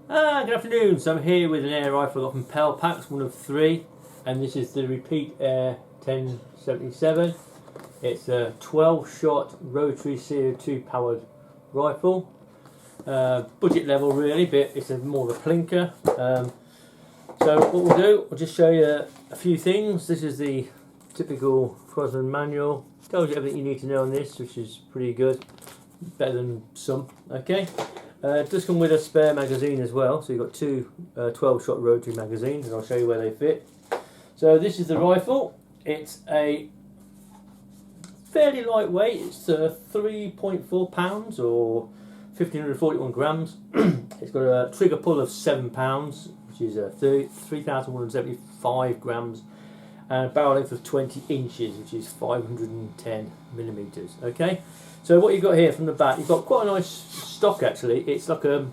Good afternoon. So I'm here with an air rifle I got from Pel Packs, one of three, and this is the RepeatAir 1077. It's a 12-shot rotary CO2 powered rifle. Budget level really, but it's more of a plinker. So what we'll do, I'll just show you a few things. This is the typical Crosman manual. Tells you everything you need to know on this, which is pretty good. Better than some. Okay. It does come with a spare magazine as well, so you've got two 12-shot rotary magazines, and I'll show you where they fit. So this is the rifle. It's a fairly lightweight. It's 3.4 pounds or 1541 grams. It's got a trigger pull of 7 pounds, which is 3,175 grams, and a barrel length of 20 inches, which is 510 millimeters. Okay. So what you've got here from the back, you've got quite a nice stock actually. It's like a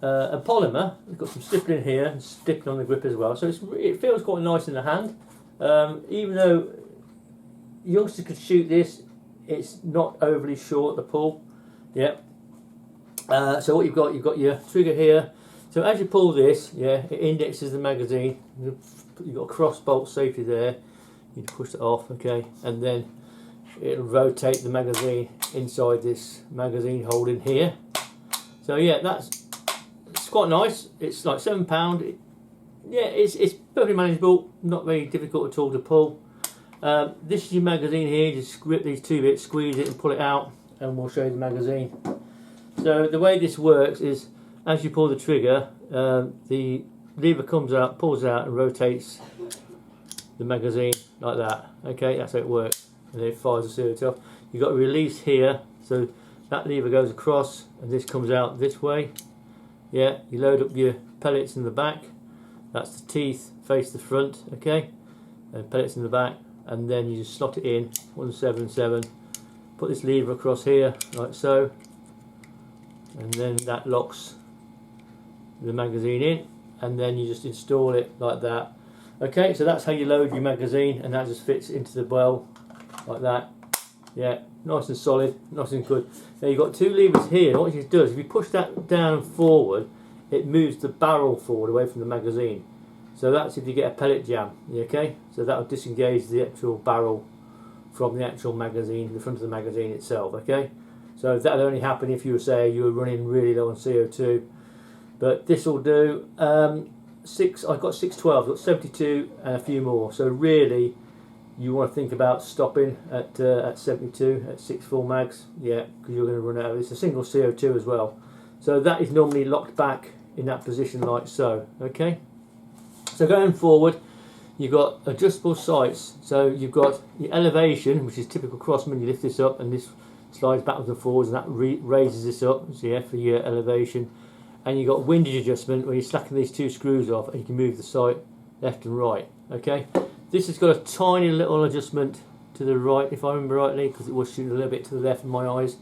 polymer. You've got some stippling here and stippling on the grip as well. So it feels quite nice in the hand. Even though youngsters could shoot this, it's not overly short, the pull. Yeah. So what you've got your trigger here. So as you pull this, yeah, it indexes the magazine. You've got a cross bolt safety there. You can push it off, okay, and then it'll rotate the magazine inside this magazine holding here. So yeah, it's quite nice. It's like £7. Yeah, it's perfectly manageable, not very difficult at all to pull. This is your magazine here. Just grip these two bits, squeeze it and pull it out, and we'll show you the magazine. So the way this works is, as you pull the trigger, the lever comes out, pulls out, and rotates the magazine like that. Okay, that's how it works. And then it fires the CO2 off. You've got a release here, so that lever goes across and this comes out this way. Yeah, you load up your pellets in the back. That's the teeth face the front, okay, and pellets in the back, and then you just slot it in 177. Put this lever across here like so, and then that locks the magazine in, and then you just install it like that. Okay, so that's how you load your magazine, and that just fits into the well like that. Yeah, nice and solid, nice and good. Now you've got two levers here, and what it does, if you push that down and forward, it moves the barrel forward away from the magazine. So that's if you get a pellet jam, okay? So that will disengage the actual barrel from the actual magazine, the front of the magazine itself, okay? So that'll only happen if you were running really low on CO2. But this will do. I've got 612, I've got 72 and a few more. So really, you want to think about stopping at 72 at 6 full mags, yeah, because you're going to run out. It's a single CO2 as well, so that is normally locked back in that position like so. Okay, so going forward, you've got adjustable sights. So you've got your elevation, which is typical Crosman. You lift this up, and this slides backwards and forwards, and that raises this up. So yeah, for your elevation, and you've got windage adjustment, where you're slacking these two screws off, and you can move the sight left and right. Okay. This has got a tiny little adjustment to the right, if I remember rightly, because it was shooting a little bit to the left in my eyes,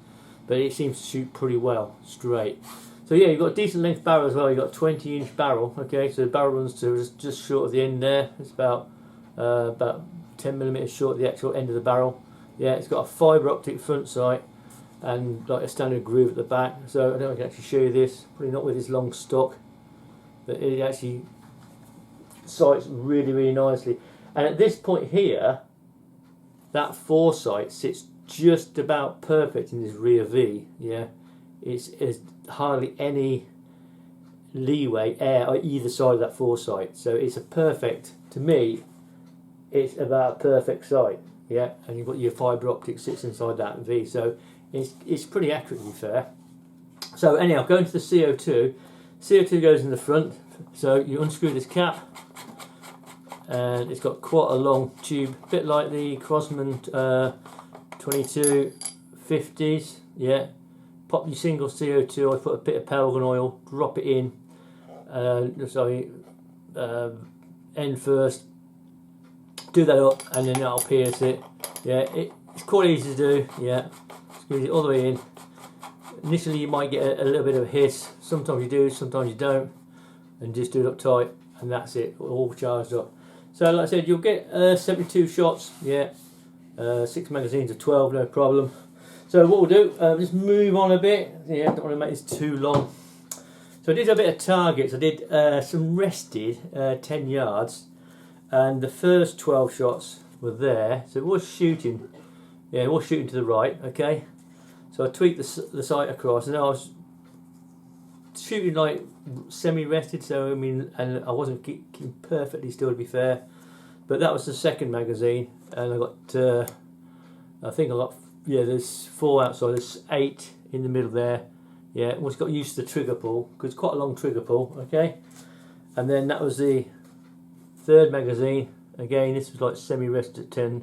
but it seems to shoot pretty well straight. So yeah, you've got a decent length barrel as well. You've got a 20-inch barrel. Okay, so the barrel runs to just short of the end there. It's about 10 millimeters short of the actual end of the barrel. Yeah, it's got a fibre optic front sight and like a standard groove at the back. So I don't know if I can actually show you this. Probably not with this long stock, but it actually sights really, really nicely. And at this point here, that foresight sits just about perfect in this rear V. Yeah, it's hardly any leeway air on either side of that foresight. So it's a perfect, to me, it's about a perfect sight. Yeah, and you've got your fibre optic sits inside that V. So it's pretty accurate, to be fair. So anyhow, going to the CO2. CO2 goes in the front. So you unscrew this cap, and it's got quite a long tube, a bit like the Crosman 2250s. Yeah, pop your single CO2. I put a bit of Pelgan oil, drop it in, end first, do that up, and then that'll pierce it. Yeah, it's quite easy to do. Yeah, squeeze it all the way in. Initially you might get a little bit of a hiss, sometimes you do, sometimes you don't, and just do it up tight, and that's it, all charged up. So like I said, you'll get 72 shots, yeah, 6 magazines of 12, no problem. So what we'll do, just move on a bit, yeah, don't want to make this too long. So I did a bit of targets. I did some rested 10 yards, and the first 12 shots were there. So it was shooting, yeah, it was shooting to the right. Okay, so I tweaked the sight across, and then I was shooting like semi-rested. So I mean, and I wasn't keeping perfectly still, to be fair. But that was the second magazine, and I got, I think I got, yeah, there's 4 outside. There's 8 in the middle there. Yeah, once got used to the trigger pull, because it's quite a long trigger pull, okay? And then that was the third magazine. Again, this was like semi-rest at 10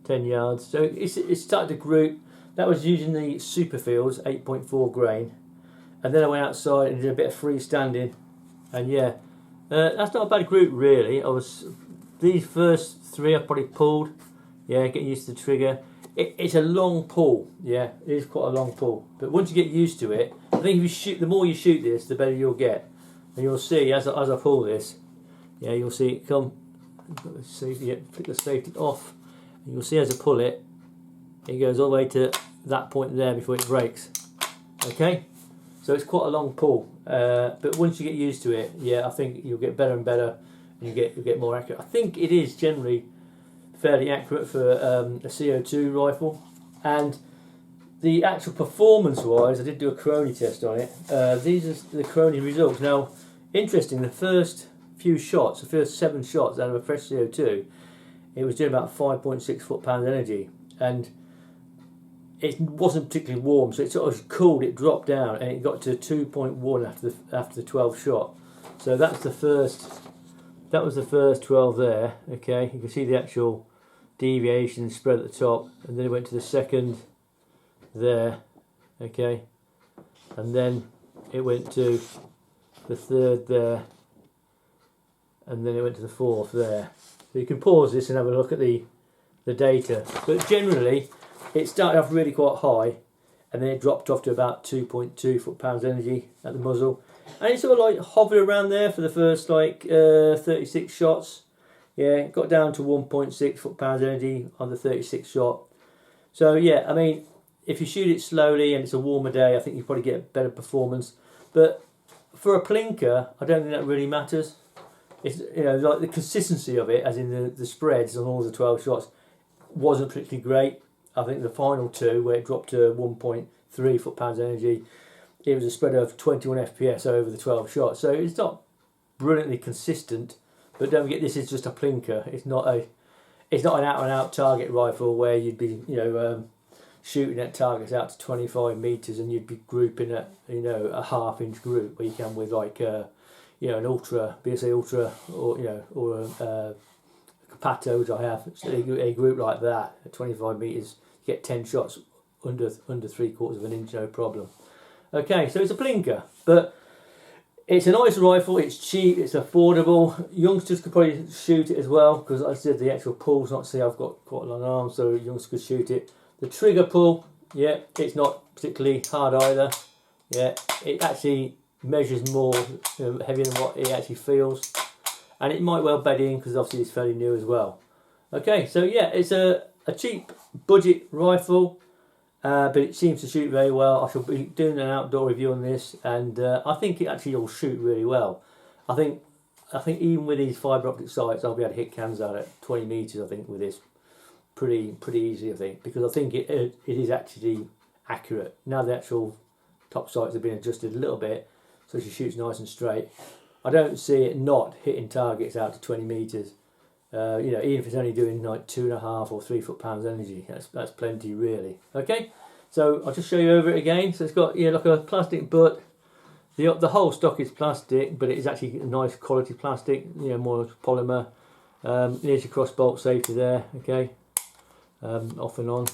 yards. So it started to group. That was using the Superfields 8.4 grain. And then I went outside and did a bit of freestanding. And yeah, that's not a bad group really. These first 3 I probably pulled. Yeah, getting used to the trigger. It's a long pull, yeah, it is quite a long pull. But once you get used to it, I think if you shoot, the more you shoot this, the better you'll get. And you'll see as I pull this, yeah, you'll see it come. Got the safety, yeah, flick the safety off, and you'll see as I pull it, it goes all the way to that point there before it breaks. Okay, so it's quite a long pull. But once you get used to it, yeah, I think you'll get better and better, and you'll get more accurate. I think it is generally fairly accurate for a CO2 rifle, and the actual performance wise, I did do a Crony test on it. These are the Crony results. Now, interesting, the first few shots, the first 7 shots out of a fresh CO2, it was doing about 5.6 foot-pounds energy, and it wasn't particularly warm, so it sort of cooled, it dropped down, and it got to 2.1 after the 12th shot. So that's the first. That was the first 12 there. Okay, you can see the actual deviation spread at the top, and then it went to the second there, okay, and then it went to the third there, and then it went to the fourth there. So you can pause this and have a look at the data, but generally it started off really quite high, and then it dropped off to about 2.2 foot-pounds energy at the muzzle, and it sort of like hovered around there for the first like 36 shots. Yeah, it got down to 1.6 foot-pounds energy on the 36th shot. So yeah, I mean, if you shoot it slowly and it's a warmer day, I think you probably get better performance. But for a plinker, I don't think that really matters. It's, you know, like the consistency of it, as in the spreads on all the 12 shots, wasn't particularly great. I think the final 2, where it dropped to 1.3 foot-pounds energy, it was a spread of 21 FPS over the 12 shots. So it's not brilliantly consistent. But don't forget, this is just a plinker. It's not an out-and-out target rifle where you'd be, you know, shooting at targets out to 25 meters, and you'd be grouping at, you know, a half-inch group, where you can with like, you know, an ultra BSA ultra, or you know, or a Capato, which I have. So a group like that at 25 meters, you get 10 shots under 3/4 of an inch, no problem. Okay, so it's a plinker, but it's a nice rifle, it's cheap, it's affordable. Youngsters could probably shoot it as well, because I said the actual pull's not, see, I've got quite a long arm, so youngsters could shoot it. The trigger pull, yeah, it's not particularly hard either. Yeah, it actually measures more, you know, heavier than what it actually feels. And it might well bed in, because obviously it's fairly new as well. Okay, so yeah, it's a cheap budget rifle. But it seems to shoot very well. I shall be doing an outdoor review on this, and I think it actually will shoot really well. I think even with these fibre optic sights, I'll be able to hit cans out at 20 meters. I think with this, pretty easy. I think, because I think it is actually accurate. Now the actual top sights have been adjusted a little bit, so she shoots nice and straight. I don't see it not hitting targets out to 20 meters. You know, even if it's only doing like 2.5 or 3 foot-pounds energy, that's plenty really. Okay, so I'll just show you over it again. So it's got, yeah, like a plastic butt. The whole stock is plastic, but it is actually a nice quality plastic. You know, more polymer. There's your cross bolt safety there. Okay, off and on.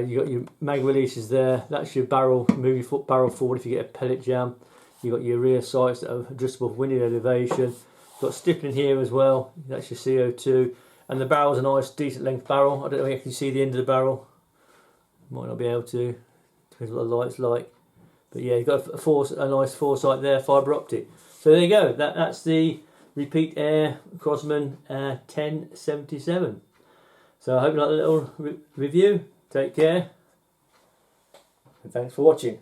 You got your mag releases there. That's your barrel. Move your foot barrel forward if you get a pellet jam. You got your rear sights that are adjustable for windage elevation. Got stippling here as well, that's your CO2, and the barrel's a nice decent length barrel. I don't know if you can see the end of the barrel, might not be able to, depends what the light's like, but yeah, you've got a nice foresight there, fibre optic. So there you go, that's the RepeatAir Crosman 1077. So I hope you like the little review. Take care, and thanks for watching.